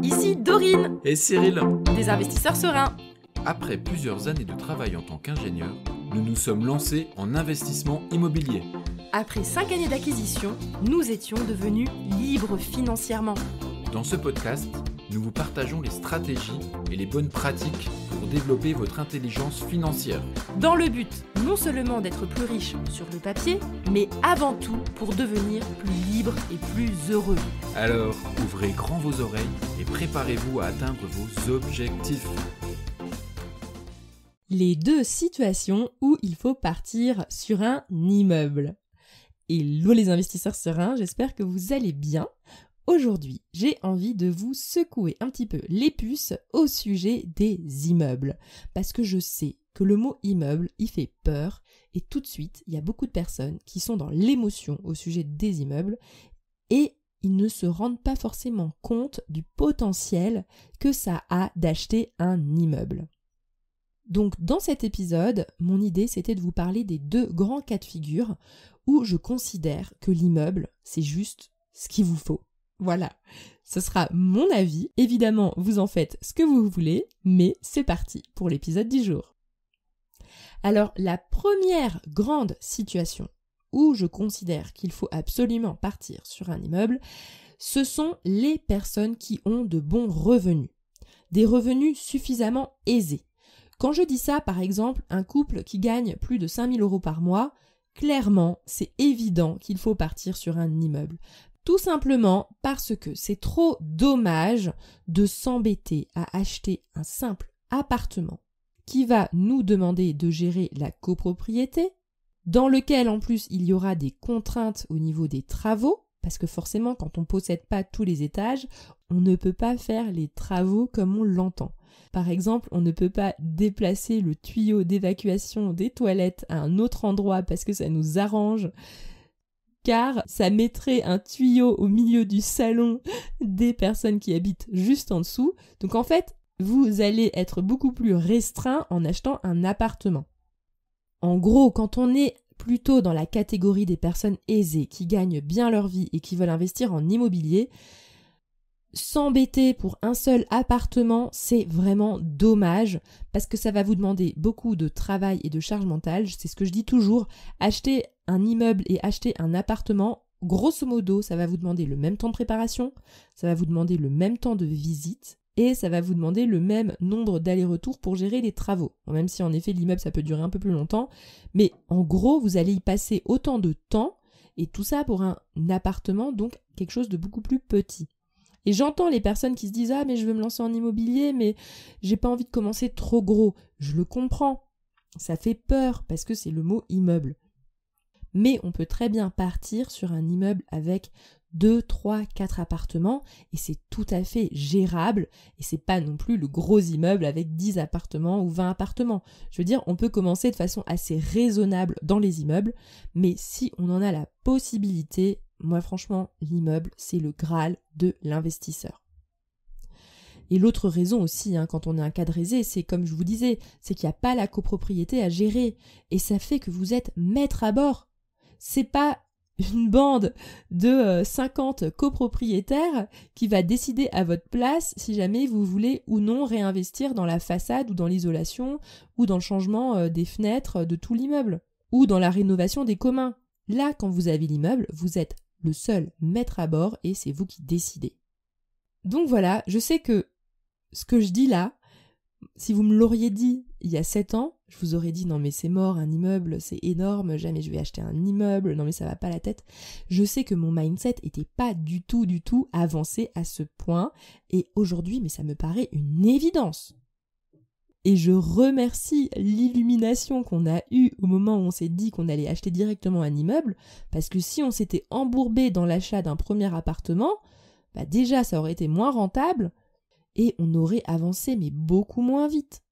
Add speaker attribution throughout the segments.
Speaker 1: ici Dorine,
Speaker 2: Et Cyril.
Speaker 1: des investisseurs sereins.
Speaker 2: Après plusieurs années de travail en tant qu'ingénieur, nous nous sommes lancés en investissement immobilier.
Speaker 1: Après 5 années d'acquisition, nous étions devenus libres financièrement.
Speaker 2: Dans ce podcast, nous vous partageons les stratégies et les bonnes pratiques pour développer votre intelligence financière.
Speaker 1: Dans le but non seulement d'être plus riche sur le papier, mais avant tout pour devenir plus libre et plus heureux.
Speaker 2: Alors, ouvrez grand vos oreilles et préparez-vous à atteindre vos objectifs.
Speaker 3: Les deux situations où il faut partir sur un immeuble. Hello les investisseurs sereins, j'espère que vous allez bien. Aujourd'hui, j'ai envie de vous secouer un petit peu les puces au sujet des immeubles. Parce que je sais que le mot immeuble, il fait peur. Et tout de suite, il y a beaucoup de personnes qui sont dans l'émotion au sujet des immeubles. Et ils ne se rendent pas forcément compte du potentiel que ça a d'acheter un immeuble. Donc dans cet épisode, mon idée c'était de vous parler des deux grands cas de figure où je considère que l'immeuble, c'est juste ce qu'il vous faut. Voilà, ce sera mon avis. Évidemment, vous en faites ce que vous voulez, mais c'est parti pour l'épisode du jour. Alors, la première grande situation où je considère qu'il faut absolument partir sur un immeuble, ce sont les personnes qui ont de bons revenus, des revenus suffisamment aisés. Quand je dis ça, par exemple, un couple qui gagne plus de 5 000 € par mois, clairement, c'est évident qu'il faut partir sur un immeuble. Tout simplement parce que c'est trop dommage de s'embêter à acheter un simple appartement qui va nous demander de gérer la copropriété, dans lequel en plus il y aura des contraintes au niveau des travaux, parce que forcément quand on ne possède pas tous les étages, on ne peut pas faire les travaux comme on l'entend. Par exemple, on ne peut pas déplacer le tuyau d'évacuation des toilettes à un autre endroit parce que ça nous arrange, car ça mettrait un tuyau au milieu du salon des personnes qui habitent juste en dessous. Donc en fait, vous allez être beaucoup plus restreint en achetant un appartement. En gros, quand on est plutôt dans la catégorie des personnes aisées qui gagnent bien leur vie et qui veulent investir en immobilier, s'embêter pour un seul appartement, c'est vraiment dommage parce que ça va vous demander beaucoup de travail et de charge mentale. C'est ce que je dis toujours, acheter un immeuble et acheter un appartement, grosso modo, ça va vous demander le même temps de préparation, ça va vous demander le même temps de visite et ça va vous demander le même nombre d'allers-retours pour gérer les travaux. Bon, même si en effet l'immeuble ça peut durer un peu plus longtemps, mais en gros vous allez y passer autant de temps et tout ça pour un appartement, donc quelque chose de beaucoup plus petit. Et j'entends les personnes qui se disent « Ah, mais je veux me lancer en immobilier, mais j'ai pas envie de commencer trop gros. » Je le comprends. Ça fait peur parce que c'est le mot immeuble. Mais on peut très bien partir sur un immeuble avec 2, 3, 4 appartements et c'est tout à fait gérable et c'est pas non plus le gros immeuble avec 10 appartements ou 20 appartements. Je veux dire, on peut commencer de façon assez raisonnable dans les immeubles, mais si on en a la possibilité, moi franchement, l'immeuble, c'est le Graal de l'investisseur. Et l'autre raison aussi, quand on est un cadre aisé, c'est comme je vous disais, c'est qu'il n'y a pas la copropriété à gérer et ça fait que vous êtes maître à bord. C'est pas une bande de 50 copropriétaires qui va décider à votre place si jamais vous voulez ou non réinvestir dans la façade ou dans l'isolation ou dans le changement des fenêtres de tout l'immeuble ou dans la rénovation des communs. Là, quand vous avez l'immeuble, vous êtes le seul maître à bord et c'est vous qui décidez. Donc voilà, je sais que ce que je dis là, si vous me l'auriez dit il y a 7 ans, je vous aurais dit non mais c'est mort, un immeuble c'est énorme, jamais je vais acheter un immeuble, non mais ça va pas la tête. Je sais que mon mindset était pas du tout avancé à ce point et aujourd'hui mais ça me paraît une évidence. Et je remercie l'illumination qu'on a eue au moment où on s'est dit qu'on allait acheter directement un immeuble, parce que si on s'était embourbé dans l'achat d'un premier appartement, déjà ça aurait été moins rentable et on aurait avancé mais beaucoup moins vite.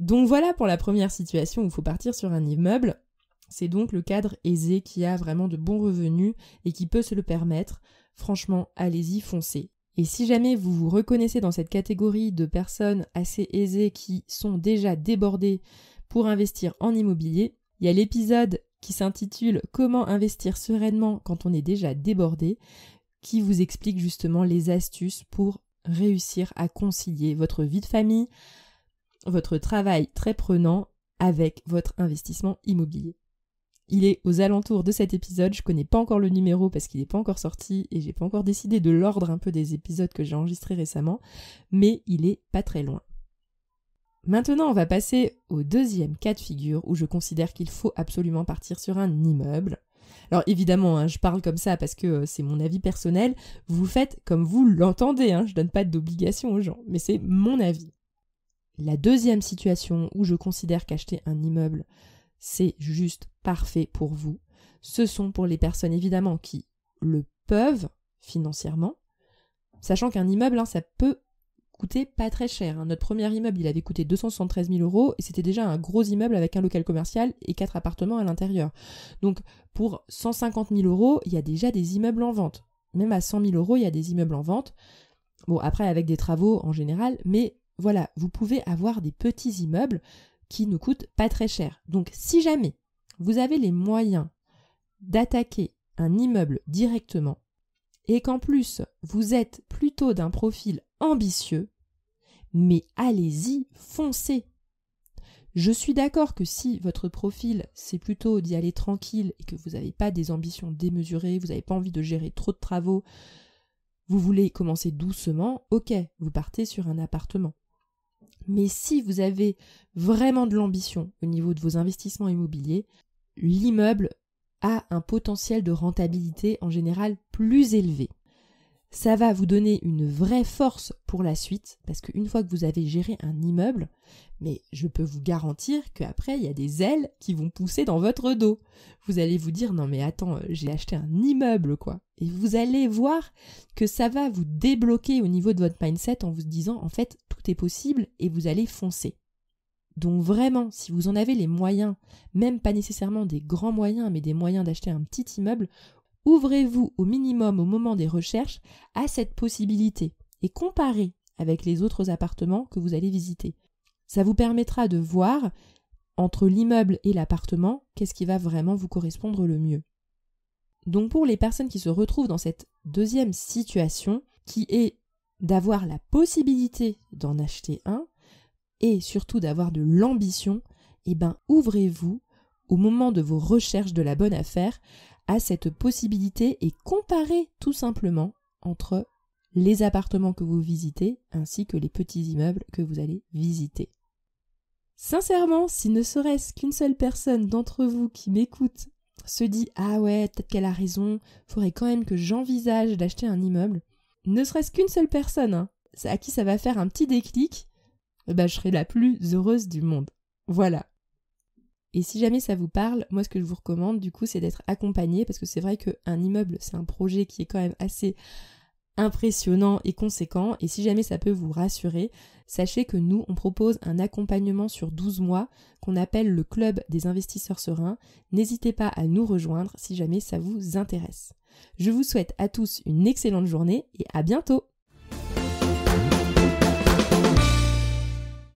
Speaker 3: Donc voilà pour la première situation où il faut partir sur un immeuble. C'est donc le cadre aisé qui a vraiment de bons revenus et qui peut se le permettre. Franchement, allez-y, foncez. Et si jamais vous vous reconnaissez dans cette catégorie de personnes assez aisées qui sont déjà débordées pour investir en immobilier, il y a l'épisode qui s'intitule « Comment investir sereinement quand on est déjà débordé » qui vous explique justement les astuces pour réussir à concilier votre vie de famille, votre travail très prenant avec votre investissement immobilier. Il est aux alentours de cet épisode, je connais pas encore le numéro parce qu'il n'est pas encore sorti et j'ai pas encore décidé de l'ordre un peu des épisodes que j'ai enregistrés récemment, mais il est pas très loin. Maintenant, on va passer au deuxième cas de figure où je considère qu'il faut absolument partir sur un immeuble. Alors évidemment, je parle comme ça parce que c'est mon avis personnel, vous faites comme vous l'entendez, je donne pas d'obligation aux gens, mais c'est mon avis. La deuxième situation où je considère qu'acheter un immeuble, c'est juste parfait pour vous, ce sont pour les personnes évidemment qui le peuvent financièrement, sachant qu'un immeuble, ça peut coûter pas très cher. Notre premier immeuble, il avait coûté 273 000 € et c'était déjà un gros immeuble avec un local commercial et 4 appartements à l'intérieur. Donc pour 150 000 €, il y a déjà des immeubles en vente. Même à 100 000 €, il y a des immeubles en vente. Bon, après avec des travaux en général, mais voilà, vous pouvez avoir des petits immeubles qui ne coûtent pas très cher. Donc si jamais vous avez les moyens d'attaquer un immeuble directement et qu'en plus vous êtes plutôt d'un profil ambitieux, mais allez-y, foncez. Je suis d'accord que si votre profil c'est plutôt d'y aller tranquille et que vous n'avez pas des ambitions démesurées, vous n'avez pas envie de gérer trop de travaux, vous voulez commencer doucement, ok, vous partez sur un appartement. Mais si vous avez vraiment de l'ambition au niveau de vos investissements immobiliers, l'immeuble a un potentiel de rentabilité en général plus élevé. Ça va vous donner une vraie force pour la suite, parce qu'une fois que vous avez géré un immeuble, mais je peux vous garantir qu'après, il y a des ailes qui vont pousser dans votre dos. Vous allez vous dire, non mais attends, j'ai acheté un immeuble, quoi. Et vous allez voir que ça va vous débloquer au niveau de votre mindset en vous disant, en fait, tout est possible et vous allez foncer. Donc vraiment, si vous en avez les moyens, même pas nécessairement des grands moyens, mais des moyens d'acheter un petit immeuble, ouvrez-vous au minimum au moment des recherches à cette possibilité et comparez avec les autres appartements que vous allez visiter. Ça vous permettra de voir entre l'immeuble et l'appartement qu'est-ce qui va vraiment vous correspondre le mieux. Donc pour les personnes qui se retrouvent dans cette deuxième situation, qui est d'avoir la possibilité d'en acheter un et surtout d'avoir de l'ambition, ouvrez-vous au moment de vos recherches de la bonne affaire à cette possibilité et comparez tout simplement entre les appartements que vous visitez ainsi que les petits immeubles que vous allez visiter. Sincèrement, si ne serait-ce qu'une seule personne d'entre vous qui m'écoute se dit « Ah ouais, peut-être qu'elle a raison, faudrait quand même que j'envisage d'acheter un immeuble », ne serait-ce qu'une seule personne, à qui ça va faire un petit déclic, je serai la plus heureuse du monde. Voilà. Et si jamais ça vous parle, moi ce que je vous recommande du coup c'est d'être accompagné parce que c'est vrai qu'un immeuble c'est un projet qui est quand même assez impressionnant et conséquent et si jamais ça peut vous rassurer, sachez que nous on propose un accompagnement sur 12 mois qu'on appelle le Club des investisseurs sereins. N'hésitez pas à nous rejoindre si jamais ça vous intéresse. Je vous souhaite à tous une excellente journée et à bientôt.